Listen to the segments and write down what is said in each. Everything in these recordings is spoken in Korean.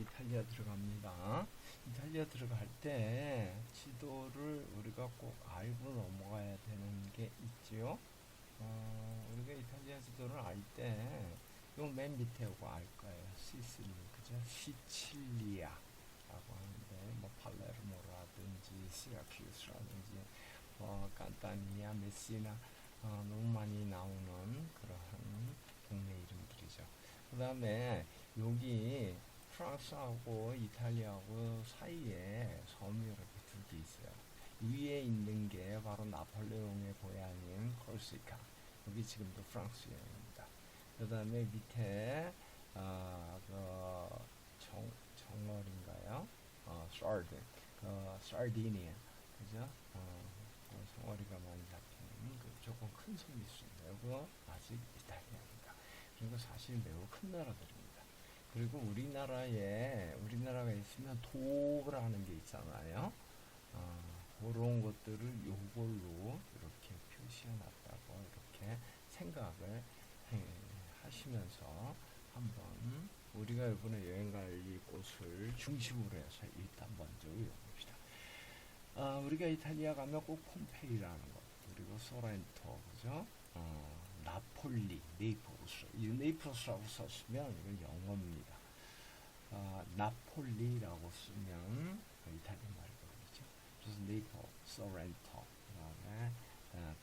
이탈리아 들어갑니다. 이탈리아 들어갈 때 지도를 우리가 꼭 알고 넘어가야 되는 게 있지요. 우리가 이탈리아 지도를 알 때, 요 맨 밑에 요거 알 거예요. 시실리, 그죠? 시칠리아라고 하는데, 뭐, 팔레르모라든지, 시라큐스라든지, 칸타니아, 메시나, 너무 많이 나오는 그러한 동네 이름들이죠. 그 다음에 여기 프랑스하고 이탈리아하고 사이에 섬이 이렇게 두 개 있어요. 위에 있는 게 바로 나폴레옹의 고향인 코르시카. 여기 지금도 프랑스입니다. 그 다음에 밑에 정어리인가요? 사르딘, 사르디니아, 그죠? 성어리가 많이 잡히는 그 조금 큰 섬이 있습니다. 이거 아직 이탈리아입니다. 그리고 사실 매우 큰 나라들입니다. 그리고 우리나라가 있으면 도라는 게 있잖아요. 그런 것들을 요걸로 이렇게 표시해 놨다고 이렇게 생각을 하시면서 한번 우리가 이번에 여행 갈 이 곳을 중심으로 해서 일단 먼저 외워봅시다. 우리가 이탈리아 가면 꼭 폼페이라는 것, 그리고 소렌토, 그죠? 나폴리, 네이플스. 이 네이플스라고 썼으면 이건 영어입니다. 나폴리라고 쓰면 이탈리아 말이거든요. 그래서 네이플, 소렌토, 그다음에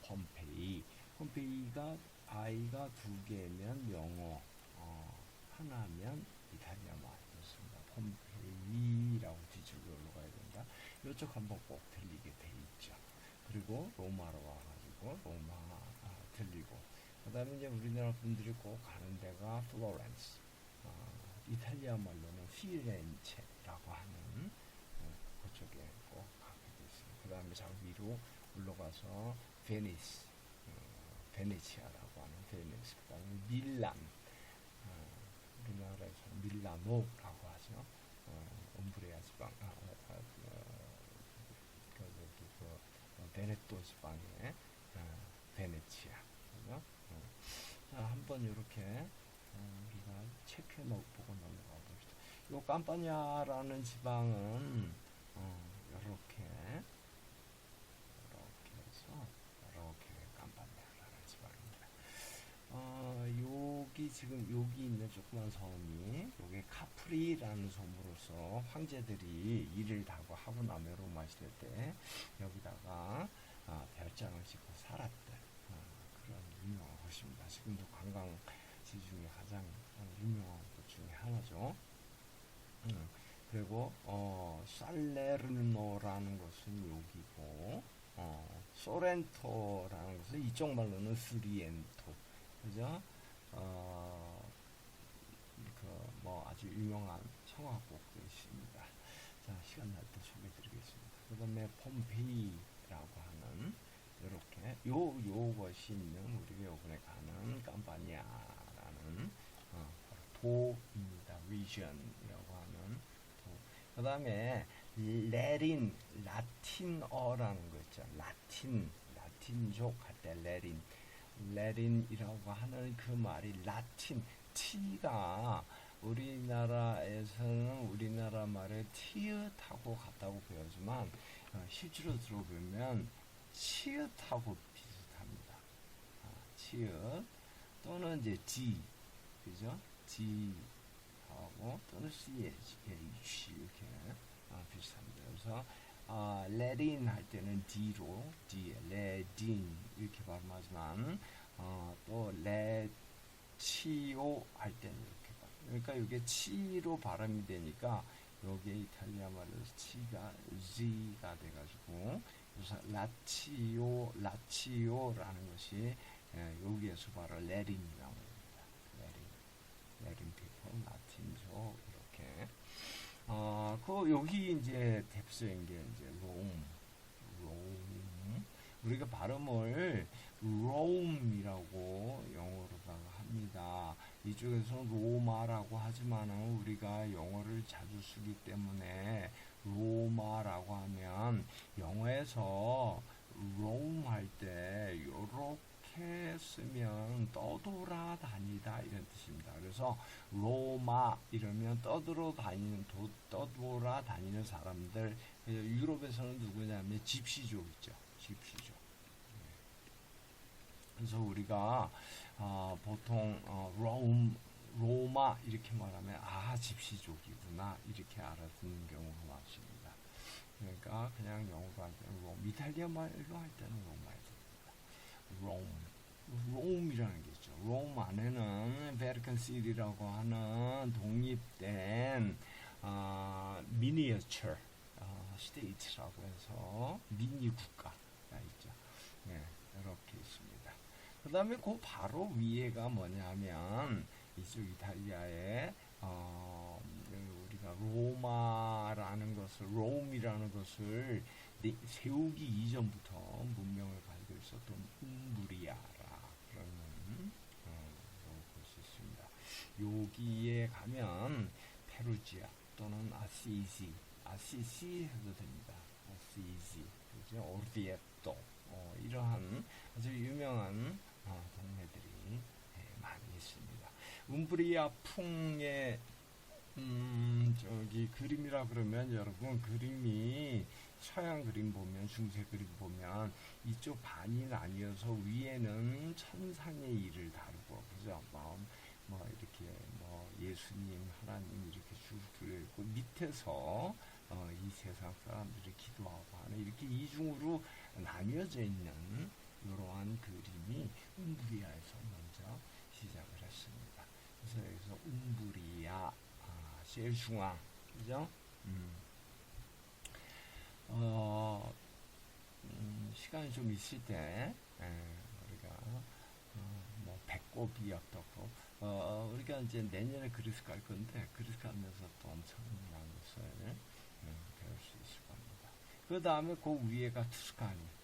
폼페이. 폼페이가 I가 두 개면 영어, 하나면 이탈리아 말이었습니다. 폼페이라고 뒤쪽으로 올라가야 된다. 이쪽 한번 꼭 들리게 돼 있죠. 그리고 로마로 와가지고 로마 들리고, 그 다음에 이제 우리나라 분들이 꼭 가는 데가 플로렌스, 이탈리아 말로는 피렌체라고 하는 그쪽에 꼭 가게 됐습니다. 그 다음에 저 위로 올라가서 베니스, 베네치아라고 하는 베니스, 그 다음에 밀란, 우리나라에서 밀라노라고 하죠. 옴브레아 지방, 베네토 지방의 베네치아. 그죠? 자, 한번 이렇게 우리가 체크해 보고 넘어가 봅시다. 요 깜파냐라는 지방은 이렇게 해서 이렇게 깜파냐라는 지방입니다. 여기 지금 여기 있는 조그만 섬이 요게 카프리라는 섬으로서 황제들이 이를 다고 하고 나면 로마 시대 때 여기다가 별장을 짓고 살았던 그런 유명한 곳입니다. 지금도 관광지 중에 가장 유명한 곳 중에 하나죠. 그리고 살레르노라는 곳은 여기고, 소렌토라는 것은 이쪽 말로는 스리엔토, 그죠? 뭐 아주 유명한 성화국도 있습니다. 자, 시간 날 때 소개해드리겠습니다. 그 다음에 폼페이라고 하는 이렇게 요것이 있는 우리가 요번에 가는 깜파니아라는 도입니다. 리전이라고 하는 도. 그 다음에 라틴어라는 거 있죠. 라틴족 할 때 레린이라고 하는 그 말이 라틴, T가 우리나라에서는 우리나라 말에 티읕하고 같다고 배우지만 실제로 들어보면 치읓하고 비슷합니다. 치읓 또는 이제 G, 그죠? G하고 또는 CH 이렇게 비슷합니다. 그래서 레딘 할 때는 D로 레딘 이렇게 발음하지만 또 레치오 할 때는 이렇게 발음. 그러니까 이게 치로 발음이 되니까 여기에 이탈리아 말로 치가 G가 돼가지고 그래서 라치오라는 것이 여기에서 바로 레린이라고 합니다. 레린 피플, 라틴족 이렇게. 여기 이제 대표적인 게 이제 롬. 우리가 발음을 롬이라고 영어로다가 합니다. 이쪽에서는 로마라고 하지만은 우리가 영어를 자주 쓰기 때문에 로마라고 하면 영어에서 롬 할 때 요렇게 이렇게 쓰면 떠돌아다니다 이런 뜻입니다. 그래서 로마 이러면 떠돌아다니는 사람들. 유럽에서는 누구냐면 집시족 있죠. 집시족. 그래서 우리가 보통 로마 이렇게 말하면 집시족이구나 이렇게 알아듣는 경우가 많습니다. 그러니까 그냥 영어로 할 때는 롬, 이탈리아 말로 할 때는 로마에서 롬이라는 게 있죠. 롬 안에는 베티칸 시티라고 하는 독립된 미니어처 스테이트라고 해서 미니 국가가 있죠. 네, 이렇게 있습니다. 그 다음에 그 바로 위에가 뭐냐면 이쪽 이탈리아에 우리가 로마라는 것을 롬이라는 것을 세우기 이전부터 문명을 가지고 있었던 움브리아라 그러는 것이 있습니다. 여기에 가면 페루지아 또는 아시시 해도 됩니다. 아시시, 그죠? 오르비에토 이러한 아주 유명한 동네들이 많이 있습니다. 움브리아 풍의 저기 그림이라 그러면 여러분 그림이 서양 그림 보면 중세 그림 보면 이쪽 반이 나뉘어서 위에는 천상의 일을 다루고 그죠? 뭐 이렇게 뭐 예수님 하나님 이렇게 쭉 들어있고 밑에서 이 세상 사람들이 기도하고 하는 이렇게 이중으로 나뉘어져 있는 이러한 그림이 움브리아에서 먼저 시작을 했습니다. 그래서 여기서 움브리아 제일 중앙 그죠? 시간이 좀 있을 때 우리가 뭐 배꼽이 어떻고 우리가 이제 내년에 그리스 갈 건데 그리스 가면서 또 엄청난 것을 배울 수 있을 겁니다. 그 다음에 그 위에가 투스카니.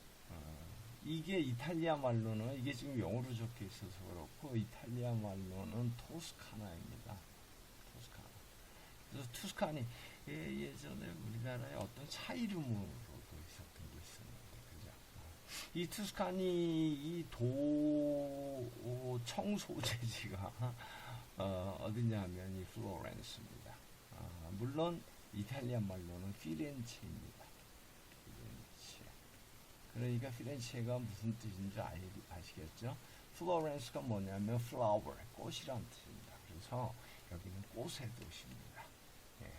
이게 이탈리아 말로는 이게 지금 영어로 적혀 있어서 그렇고 이탈리아 말로는 토스카나입니다. 토스카나. 그래서 투스카니 예전에 우리나라에 어떤 차 이름으로도 있었던 게 있었는데 그죠? 이 투스카니 이 도청 소재지가 어디냐면 이 플로렌스입니다. 물론 이탈리아 말로는 피렌체입니다. 피렌체. 그러니까 피렌체가 무슨 뜻인지 아시겠죠? 플로렌스가 뭐냐면 flower, 꽃이란 뜻입니다. 그래서 여기는 꽃의 도시입니다. 예.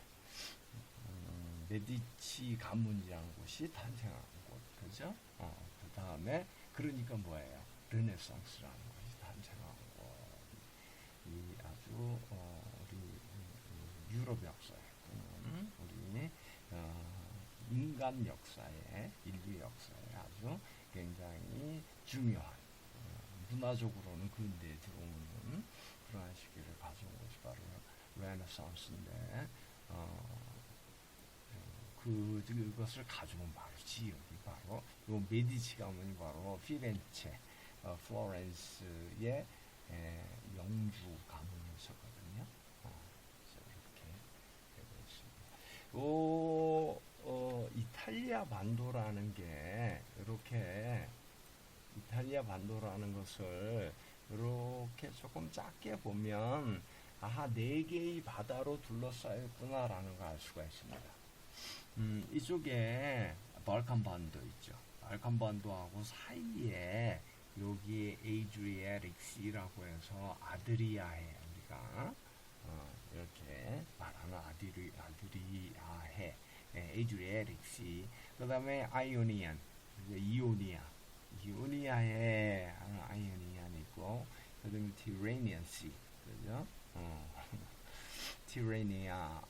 메디치 가문이라는 곳이 탄생한 곳, 그죠? 그 다음에 그러니까 뭐예요? 르네상스라는 것이 탄생한 곳. 이 아주 우리 유럽 역사에 우리 인간 역사에 인류 역사에 아주 굉장히 중요한 문화적으로는 근대에 들어오는 그러한 시기를 가져온 것이 바로 르네상스인데 그것을 가져온 바로 지역이 바로 요 메디치 가문이 바로 피렌체 플로렌스의 영주 가문이었거든요. 이렇게 되고 있습니다. 이탈리아 반도라는 게 이렇게 이탈리아 반도라는 것을 이렇게 조금 작게 보면 네 개의 바다로 둘러싸였구나라는 걸 알 수가 있습니다. 이쪽에 발칸 반도 있죠. 발칸 반도하고 사이에 여기 에이드리아틱시라고 해서 아드리아해 우리가 이렇게 말하는 아드리아해 에이드리아틱시 그 다음에 아이오니안 이오니아에 아이오니안 있고 그 다음에 티레니안 씨 그죠? 티레니아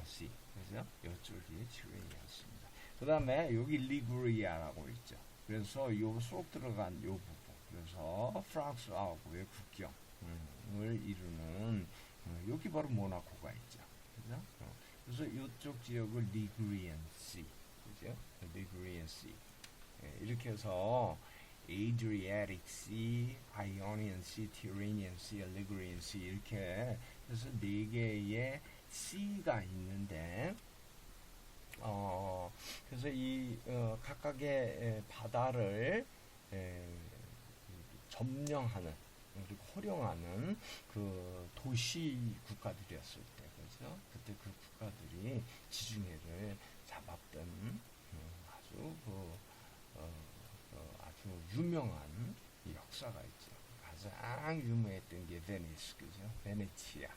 씨 그죠? 이쪽이 티레니아입니다. 그 다음에 여기 리구리아라고 있죠. 그래서 요 쏙 들어간 요 부분 그래서 프랑스하고의 국경을 이루는 여기 바로 모나코가 있죠. 그죠? 그래서 이쪽 지역을 리구리안 씨 그죠? 리구리안 씨 이렇게 해서 Adriatic Sea, Ionian Sea, Tyrrhenian Sea, Ligurian Sea 이렇게 해서 네 개의 C가 있는데 그래서 이 각각의 바다를 점령하는 그리고 호령하는 그 도시 국가들이었을 때, 그죠? 그때 그 국가들이 지중해를 잡았던 아주 아주 유명한 역사가 있죠. 가장 유명했던 게 베니스, 그죠? 베네치아.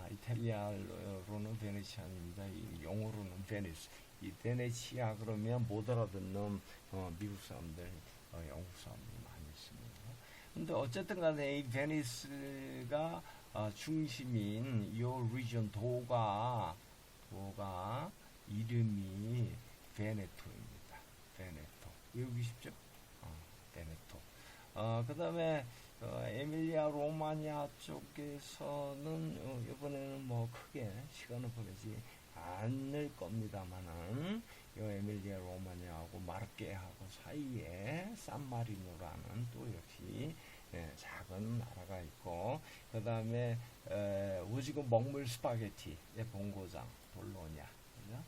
이탈리아로는 베네치아입니다. 영어로는 베니스. 이 베네치아 그러면 못 알아듣는 미국 사람들, 영국 사람들 많이 있습니다. 근데 어쨌든 간에 이 베니스가 중심인 이 리전 도가 이름이 베네토입니다. 베네토. 외우기 쉽죠? 베네토. 그 다음에 에밀리아 로마냐 쪽에서는 이번에는 뭐 크게 시간을 보내지 않을 겁니다만은 이 에밀리아 로마냐하고 마르케하고 사이에 산마리노라는 또 역시 작은 나라가 있고, 그 다음에 오지고 먹물 스파게티의 본고장 볼로냐, 그죠?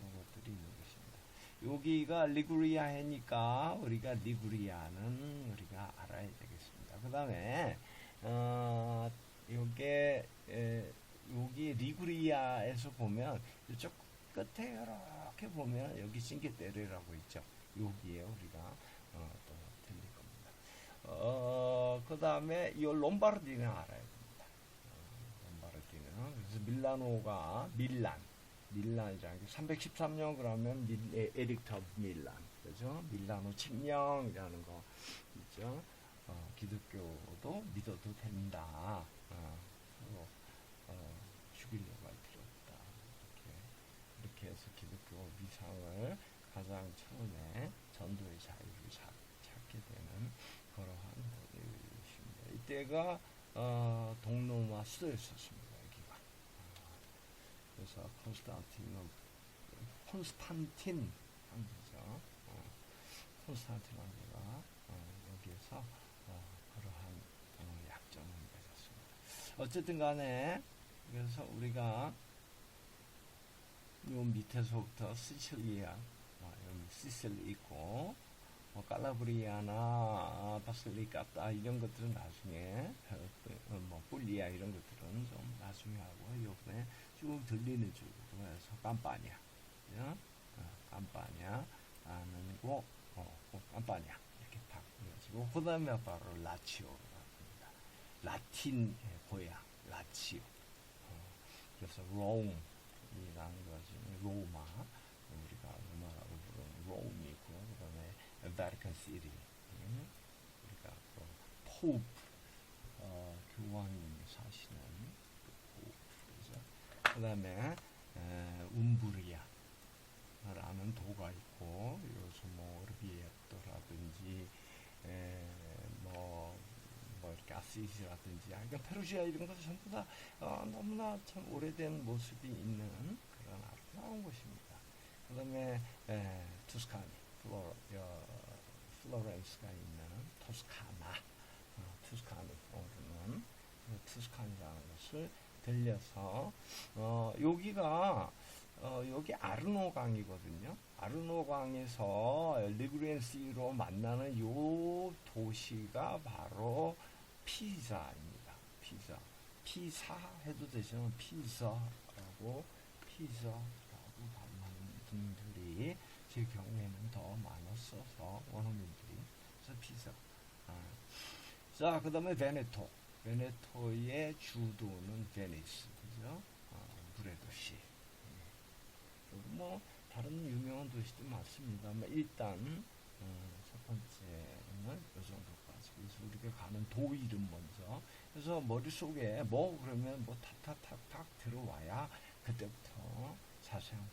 이것들이 있는 것입니다. 여기가 리구리아해니까 우리가 리구리아는 우리가 알아야 되겠습니다. 그 다음에 여기 리구리아에서 보면 이쪽 끝에 이렇게 보면 여기 싱게테레라고 있죠. 여기에 우리가 또 들릴 겁니다. 그 다음에 이 롬바르디는 알아야 됩니다. 롬바르디는 그래서 밀라노가 밀란이라는 게 313년 그러면 에릭터 밀란, 그죠? 밀라노 칙령이라는 거 있죠. 기독교도 믿어도 된다. 죽이려고 할 필요 없다. 이렇게 해서 기독교 위상을 가장 처음에 전도의 자유를 찾게 되는 그러한 것입니다. 이때가 동로마 수도였었습니다. 여기가. 그래서 콘스탄틴 황제죠. 콘스탄틴 황제가 여기에서 그러한 약점을 맺었습니다. 어쨌든 간에 그래서 우리가 요 밑에서부터 시칠리아, 여기 시실리 있고 칼라브리아나 바실리카타 이런 것들은 나중에 폴리아 이런 것들은 좀 나중에 하고, 이번에 쭉 들리는 쪽으로 해서 깜파니아, 깜파니아라는 곳, 깜파니아 이렇게 딱 이어지고, 그 다음에 바로 라치오가 됩니다. 라틴의 고향 라치오. 그래서 롬이라는 것이 로마, 우리가 로마라고 부르는 롬이 있고, 그 다음에 바티칸 시티, 우리가 포프, 교황님이 사시는 포프, 그 다음에 움브리아라는 도가 있고, 여기서 뭐 오르비에토라든지 이렇게 아시시라든지, 그러니까 페르시아 이런 것들 전부 다 너무나 참 오래된 모습이 있는 그런 아름다운 곳입니다. 그 다음에 투스카니, 플로렌스가 있는 토스카나, 투스카니 오르는 투스카니라는 것을 들려서 여기가 여기 아르노강이거든요. 아르노강에서 리구리엔시로 만나는 요 도시가 바로 피사입니다. 피사 해도 되지만 피자라고 발음하는 분들이 제 경우에는 더 많았어서 원어민들이, 그래서 피사. 자, 그 다음에 베네토의 주도는 베니스, 그죠? 물의 도시. 뭐 다른 유명한 도시도 많습니다만 일단 첫 번째는 이 정도까지. 그래서 우리가 가는 도 이름 먼저. 그래서 머릿속에 그러면 탁탁탁탁 들어와야 그때부터 자세한